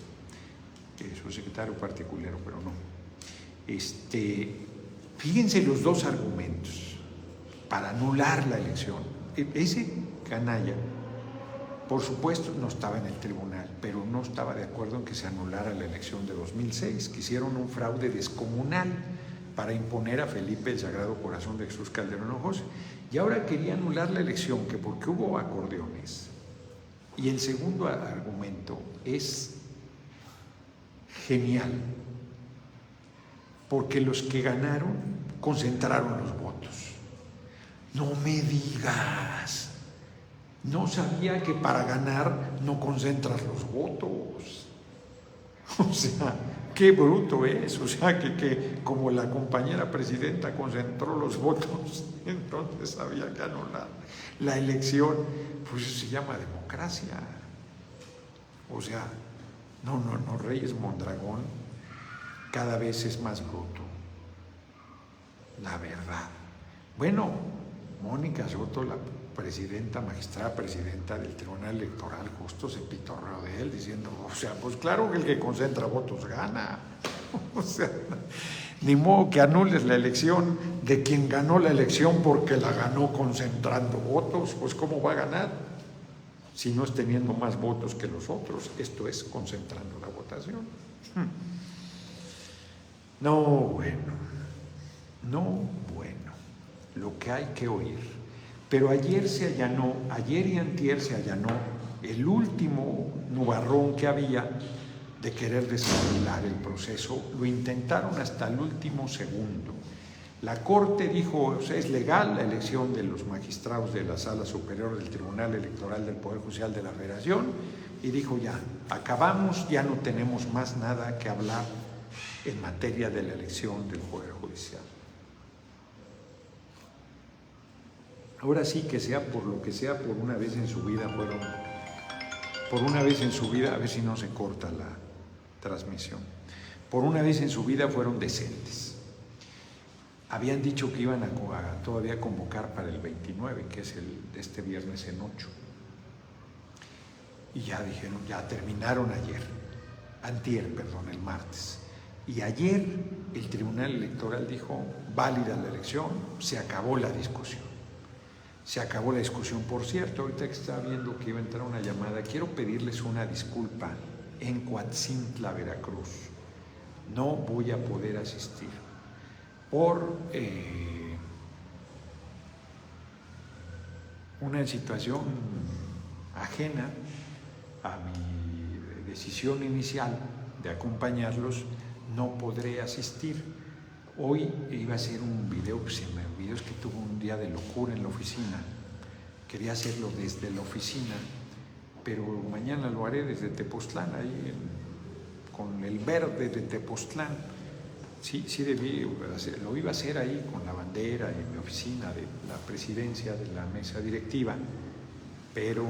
S1: Su secretario particulero, pero no. Fíjense los dos argumentos para anular la elección. Ese canalla, por supuesto, no estaba en el tribunal, pero no estaba de acuerdo en que se anulara la elección de 2006. Quisieron un fraude descomunal para imponer a Felipe el Sagrado Corazón de Jesús Calderón Hinojosa. Y ahora quería anular la elección, que porque hubo acordeones. Y el segundo argumento es genial, porque los que ganaron concentraron los votos. No me digas. No sabía que para ganar no concentras los votos. O sea, qué bruto es. O sea, que como la compañera presidenta concentró los votos, entonces sabía que ganó la elección. Pues eso se llama democracia. O sea, no, Reyes Mondragón cada vez es más bruto. La verdad. Bueno, Mónica Soto, la magistrada presidenta del Tribunal Electoral, justo se pitorreó de él diciendo, o sea, pues claro que el que concentra votos gana. O sea, ni modo que anules la elección de quien ganó la elección porque la ganó concentrando votos. Pues ¿cómo va a ganar si no es teniendo más votos que los otros? Esto es concentrando la votación. No, bueno, lo que hay que oír. Pero ayer y antier se allanó el último nubarrón que había de querer desarrollar el proceso. Lo intentaron hasta el último segundo. La Corte dijo, o sea, es legal la elección de los magistrados de la Sala Superior del Tribunal Electoral del Poder Judicial de la Federación, y dijo ya, acabamos, ya no tenemos más nada que hablar en materia de la elección del Poder Judicial. Ahora sí que sea por lo que sea, por una vez en su vida a ver si no se corta la transmisión, por una vez en su vida fueron decentes. Habían dicho que iban a todavía convocar para el 29, que es este viernes en 8. Y ya dijeron, ya terminaron el martes. Y ayer el Tribunal Electoral dijo, válida la elección, se acabó la discusión. Por cierto, ahorita que estaba viendo que iba a entrar una llamada, quiero pedirles una disculpa. En Coatzintla, Veracruz, no voy a poder asistir por una situación ajena a mi decisión inicial de acompañarlos. No podré asistir. Hoy iba a hacer un video que se me olvidó, es que tuve un día de locura en la oficina. Quería hacerlo desde la oficina, pero mañana lo haré desde Tepoztlán, con el verde de Tepoztlán. Sí debí hacerlo, lo iba a hacer ahí con la bandera en mi oficina de la presidencia de la mesa directiva, pero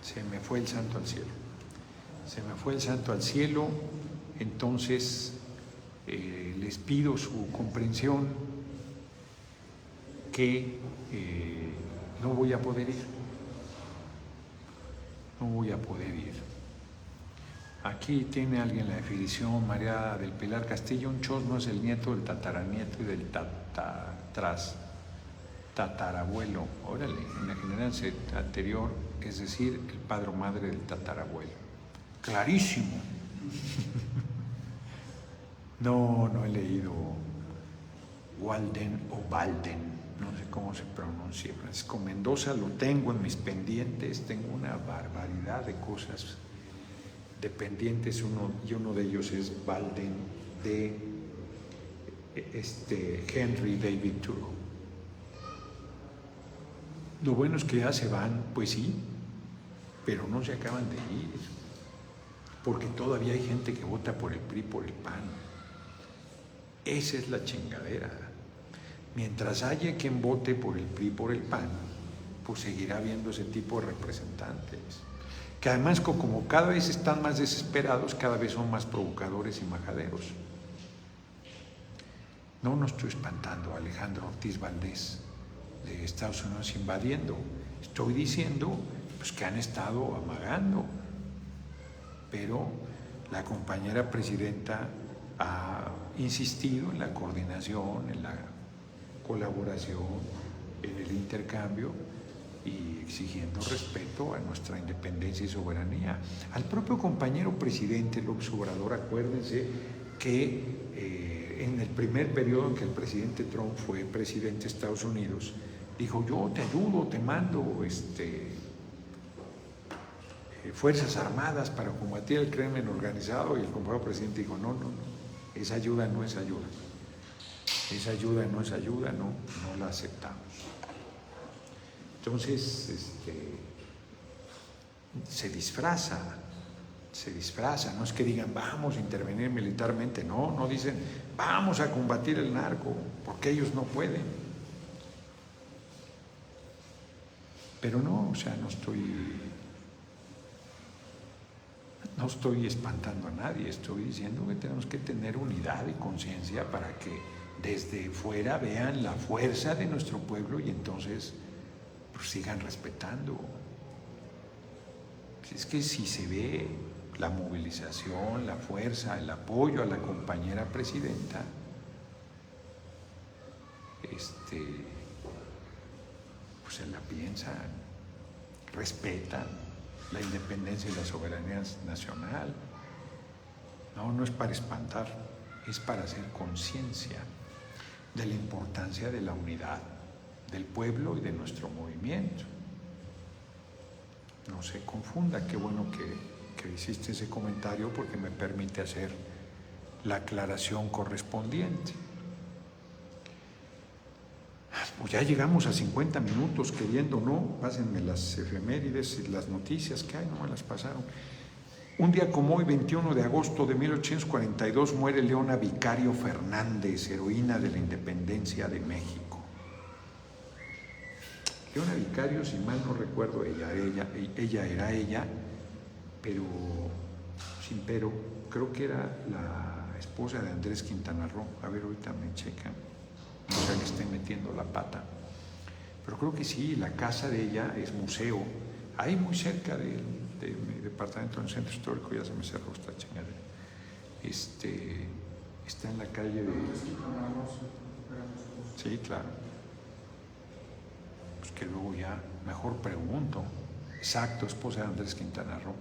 S1: se me fue el santo al cielo. Entonces les pido su comprensión que no voy a poder ir. Aquí tiene alguien la definición, María del Pilar Castillo. Un chosno es el nieto del tataranieto y del tatarabuelo. Órale, en la generación anterior, es decir, el padre o madre del tatarabuelo. Clarísimo. No he leído Walden o Balden, no sé cómo se pronuncia. Francisco Mendoza lo tengo en mis pendientes, tengo una barbaridad de cosas de pendientes, y uno de ellos es Balden de Henry David Thoreau. Lo bueno es que ya se van, pues sí, pero no se acaban de ir, porque todavía hay gente que vota por el PRI, por el PAN. Esa es la chingadera. Mientras haya quien vote por el PRI, por el PAN, pues seguirá habiendo ese tipo de representantes, que además como cada vez están más desesperados, cada vez son más provocadores y majaderos. No estoy espantando a Alejandro Ortiz Valdés de Estados Unidos invadiendo. Estoy diciendo pues, que han estado amagando, pero la compañera presidenta ha insistido en la coordinación, en la colaboración, en el intercambio y exigiendo respeto a nuestra independencia y soberanía. Al propio compañero presidente López Obrador, acuérdense que en el primer periodo en que el presidente Trump fue presidente de Estados Unidos, dijo: yo te ayudo, te mando fuerzas armadas para combatir el crimen organizado, y el compañero presidente dijo: no, esa ayuda no es ayuda, no la aceptamos. Entonces, se disfraza, no es que digan vamos a intervenir militarmente, no dicen vamos a combatir el narco, porque ellos no pueden. Pero no, o sea, no estoy espantando a nadie, estoy diciendo que tenemos que tener unidad y conciencia para que desde fuera vean la fuerza de nuestro pueblo y entonces pues, sigan respetando. Es que si se ve la movilización, la fuerza, el apoyo a la compañera presidenta, pues se la piensan, respetan la independencia y la soberanía nacional. No es para espantar, es para hacer conciencia de la importancia de la unidad del pueblo y de nuestro movimiento. No se confunda, qué bueno que hiciste ese comentario porque me permite hacer la aclaración correspondiente. Pues ya llegamos a 50 minutos, queriendo no, pásenme las efemérides y las noticias que hay, no me las pasaron. Un día como hoy, 21 de agosto de 1842, muere Leona Vicario Fernández, heroína de la independencia de México. Leona Vicario, si mal no recuerdo, ella era ella, pero creo que era la esposa de Andrés Quintana Roo. A ver, ahorita me checan, no sé que esté metiendo la pata, pero creo que sí, la casa de ella es museo, ahí muy cerca de mi departamento en el centro histórico. Ya se me cerró esta chingadera. Está en la calle de... Sí, claro. Pues que luego ya mejor pregunto. Exacto, esposa de Andrés Quintana Roo.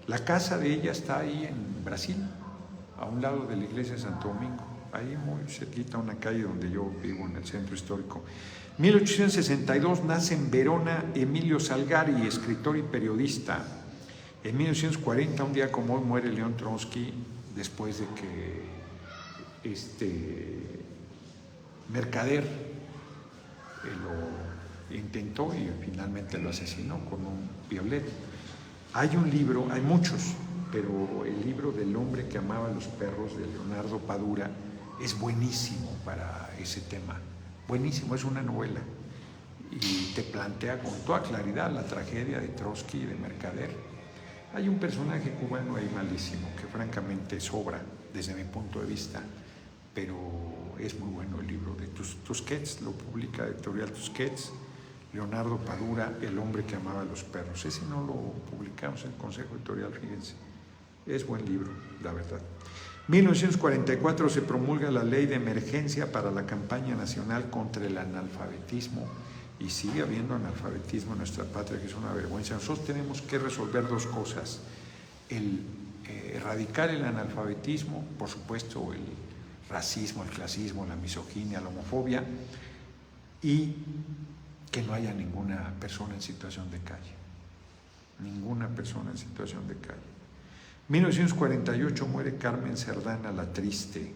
S1: La casa de ella está ahí en Brasil, a un lado de la iglesia de Santo Domingo, ahí muy cerquita, una calle donde yo vivo en el centro histórico. 1862 nace en Verona Emilio Salgari, escritor y periodista. En 1940, un día como hoy, muere León Trotsky después de que Mercader lo intentó y finalmente lo asesinó con un piolet. Hay un libro, hay muchos, pero el libro del hombre que amaba a los perros de Leonardo Padura es buenísimo para ese tema. Buenísimo, es una novela y te plantea con toda claridad la tragedia de Trotsky y de Mercader. Hay un personaje cubano ahí malísimo que francamente sobra desde mi punto de vista, pero es muy bueno el libro de Tusquets, lo publica Editorial Tusquets, Leonardo Padura, El hombre que amaba a los perros. Ese no lo publicamos en el Consejo Editorial, fíjense. Es buen libro, la verdad. 1944 se promulga la Ley de Emergencia para la Campaña Nacional contra el Analfabetismo, y sigue habiendo analfabetismo en nuestra patria, que es una vergüenza. Nosotros tenemos que resolver dos cosas: erradicar el analfabetismo, por supuesto el racismo, el clasismo, la misoginia, la homofobia, y que no haya ninguna persona en situación de calle. Ninguna persona en situación de calle. 1948 muere Carmen Cerdán la Triste,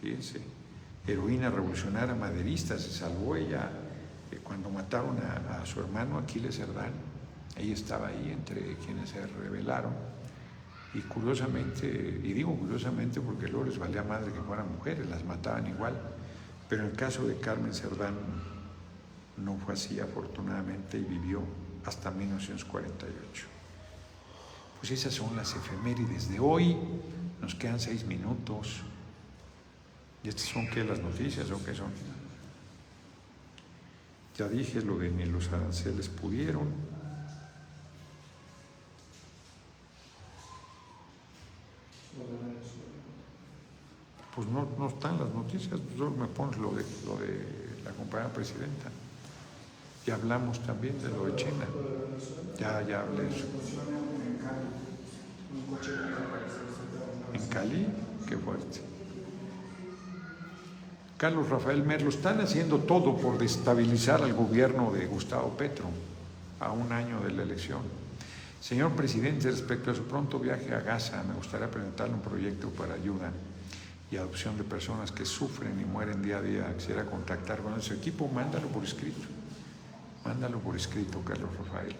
S1: fíjense, heroína revolucionaria maderista. Se salvó ella cuando mataron a su hermano Aquiles Cerdán. Ella estaba ahí entre quienes se rebelaron, y curiosamente, y digo curiosamente porque luego les valía madre que fueran mujeres, las mataban igual, pero en el caso de Carmen Cerdán no fue así, afortunadamente, y vivió hasta 1948. Pues esas son las efemérides de hoy. Nos quedan 6 minutos. ¿Y estas son qué, las noticias o qué son? Ya dije lo de ni los aranceles pudieron. Pues no están las noticias, solo me pones lo de la compañera presidenta. Ya hablamos también de lo de China. Ya hablé eso. En Cali, qué fuerte. Carlos Rafael Merlo, están haciendo todo por destabilizar al gobierno de Gustavo Petro a un año de la elección. Señor presidente, respecto a su pronto viaje a Gaza, me gustaría presentarle un proyecto para ayuda y adopción de personas que sufren y mueren día a día. Quisiera contactar con su equipo, mándalo por escrito. Mándalo por escrito, Carlos Rafael.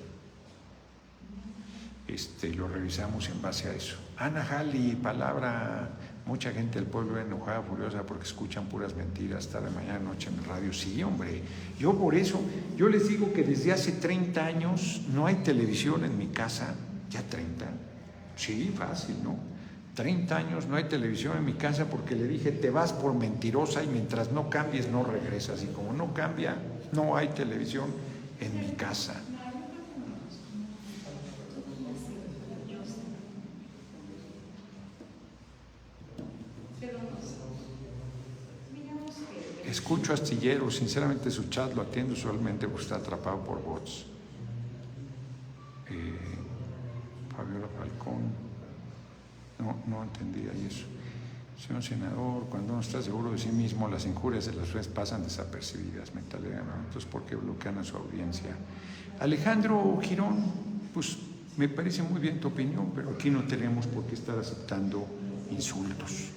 S1: Lo revisamos en base a eso. Ana Jali, palabra. Mucha gente del pueblo enojada, furiosa porque escuchan puras mentiras tarde, mañana, noche en el radio. Sí, hombre, yo por eso, yo les digo que desde hace 30 años no hay televisión en mi casa. ¿Ya 30? Sí, fácil, ¿no? 30 años no hay televisión en mi casa porque le dije, te vas por mentirosa y mientras no cambies no regresas. Y como no cambia, no hay televisión en mi casa. Escucho Astillero, sinceramente su chat lo atiendo usualmente porque está atrapado por bots. Fabiola Falcón, no entendí ahí eso. Señor senador, cuando uno está seguro de sí mismo, las injurias de las redes pasan desapercibidas, mentalidad, ¿no? Entonces, ¿por qué bloquean a su audiencia? Alejandro Girón, pues me parece muy bien tu opinión, pero aquí no tenemos por qué estar aceptando insultos.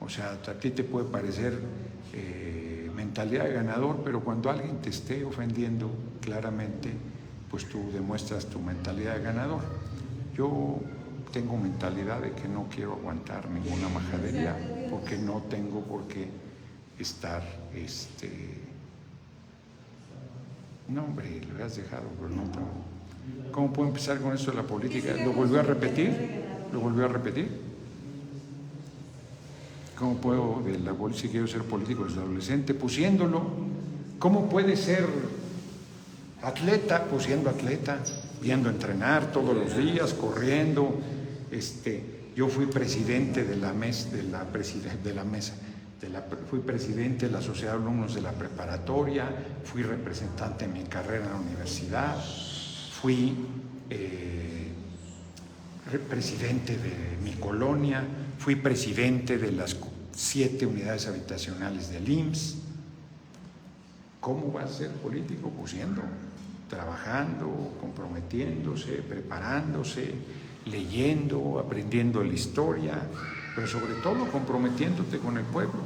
S1: O sea, a ti te puede parecer mentalidad de ganador, pero cuando alguien te esté ofendiendo claramente, pues tú demuestras tu mentalidad de ganador. Yo tengo mentalidad de que no quiero aguantar ninguna majadería, porque no tengo por qué estar, no hombre, lo has dejado, pero no tengo. ¿Cómo puedo empezar con esto de la política? ¿Lo volvió a repetir? ¿Cómo puedo de la bolsa si quiero ser político desde adolescente? Pusiéndolo. ¿Cómo puede ser atleta? Pues siendo atleta, yendo a entrenar todos los días, corriendo. Yo fui presidente de la mesa, fui presidente de la Sociedad de Alumnos de la Preparatoria, fui representante en mi carrera en la universidad, fui presidente de mi colonia, fui presidente de las 7 unidades habitacionales del IMSS. ¿Cómo va a ser político? Pues siendo, trabajando, comprometiéndose, preparándose, leyendo, aprendiendo la historia, pero sobre todo comprometiéndote con el pueblo.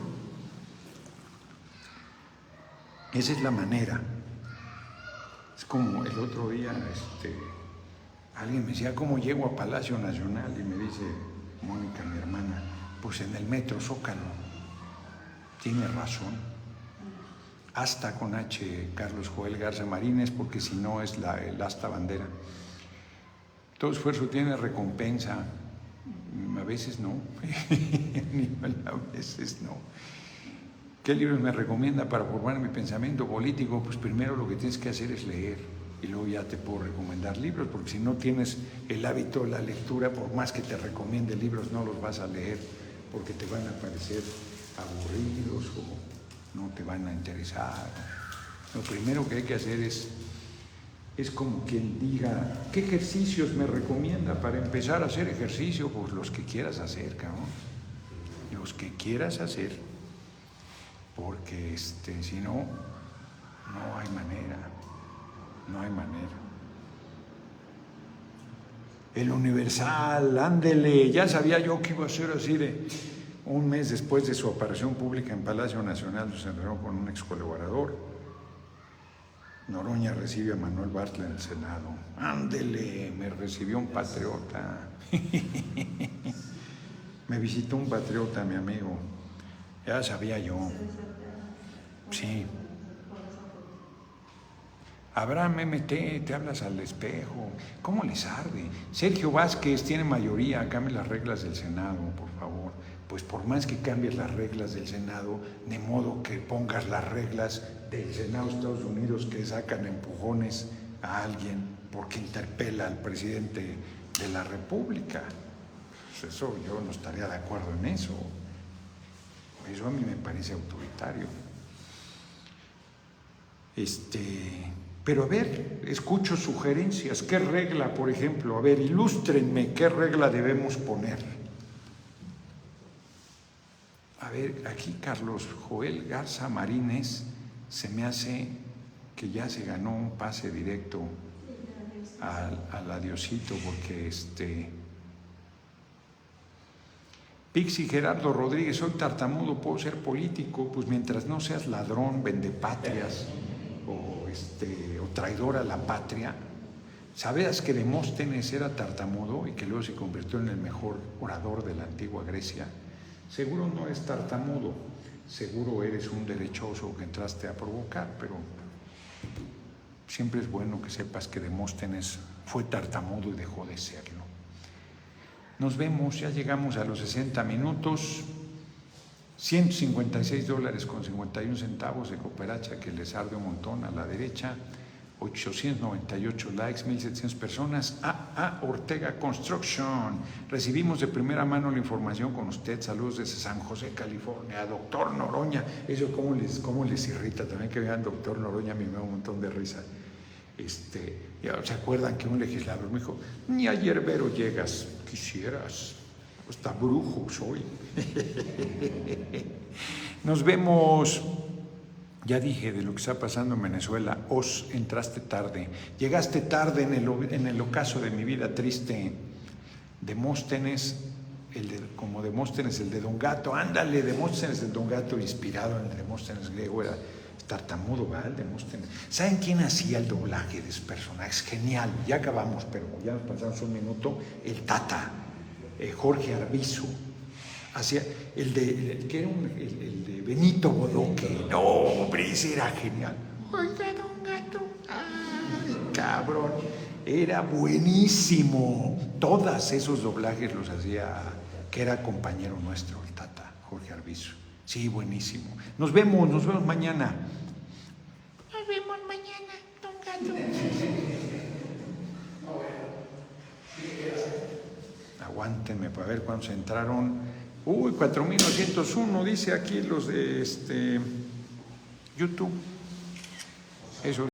S1: Esa es la manera. Es como el otro día, alguien me decía, ¿cómo llego a Palacio Nacional? Y me dice Mónica, mi hermana, pues en el metro Zócalo. Tiene razón. Asta con H, Carlos Joel Garza Marínez, porque si no es el asta bandera. Todo esfuerzo tiene recompensa. A veces no. A veces no. ¿Qué libros me recomienda para formar mi pensamiento político? Pues primero lo que tienes que hacer es leer. Y luego ya te puedo recomendar libros, porque si no tienes el hábito de la lectura, por más que te recomiende libros, no los vas a leer, porque te van a parecer aburridos o no te van a interesar. Lo primero que hay que hacer es como quien diga, ¿qué ejercicios me recomienda para empezar a hacer ejercicio? Pues los que quieras hacer, cabrón. Los que quieras hacer, porque si no, no hay manera. No hay manera. El Universal, ándele, ya sabía yo que iba a ser así de un mes después de su aparición pública en Palacio Nacional, se enredó con un ex colaborador. Noroña recibe a Manuel Bartlett en el Senado. Ándele, me recibió un patriota. Me visitó un patriota, mi amigo. Ya sabía yo. Sí. Abraham MT, te hablas al espejo. ¿Cómo les arde? Sergio Vázquez tiene mayoría, cambie las reglas del Senado, por favor. Pues por más que cambies las reglas del Senado, de modo que pongas las reglas del Senado de Estados Unidos que sacan empujones a alguien porque interpela al presidente de la República. Pues eso yo no estaría de acuerdo en eso. Eso a mí me parece autoritario. Pero a ver, escucho sugerencias. ¿Qué regla, por ejemplo? A ver, ilústrenme, ¿qué regla debemos poner? A ver, aquí Carlos Joel Garza Marínez se me hace que ya se ganó un pase directo al adiosito, porque Pixi Gerardo Rodríguez, soy tartamudo, puedo ser político, pues mientras no seas ladrón, vendepatrias o o traidor a la patria. ¿Sabías que Demóstenes era tartamudo y que luego se convirtió en el mejor orador de la antigua Grecia? Seguro no eres tartamudo, seguro eres un derechoso que entraste a provocar, pero siempre es bueno que sepas que Demóstenes fue tartamudo y dejó de serlo. Nos vemos, ya llegamos a los 60 minutos, $156.51 de cooperacha, que les arde un montón a la derecha, 898 likes, 1,700 personas. Ortega Construction. Recibimos de primera mano la información con usted. Saludos desde San José, California. Doctor Noroña. Eso cómo les irrita también que vean Doctor Noroña, a mí me da un montón de risa. Ya se acuerdan que un legislador me dijo, ni a hierbero llegas, quisieras, hasta brujo soy. Nos vemos. Ya dije de lo que está pasando en Venezuela. Entraste tarde, llegaste tarde en el ocaso de mi vida triste. Demóstenes, como Demóstenes el de Don Gato, ándale, Demóstenes el Don Gato, inspirado en Demóstenes griego, era tartamudo, ¿verdad? Demóstenes. ¿Saben quién hacía el doblaje de ese personaje? Es genial. Ya acabamos, pero ya nos pasamos un minuto. El Tata, Jorge Arbizu. Hacía el de Benito Bodoque. No, hombre, ese era genial. Oiga, Don Gato. Ay, cabrón. Era buenísimo. Todos esos doblajes los hacía, que era compañero nuestro, el Tata, Jorge Arbizu. Sí, buenísimo. Nos vemos mañana.
S3: Nos vemos mañana, Don Gato.
S1: Aguántenme para ver cuántos entraron. 4,901 dice aquí los de YouTube. Eso.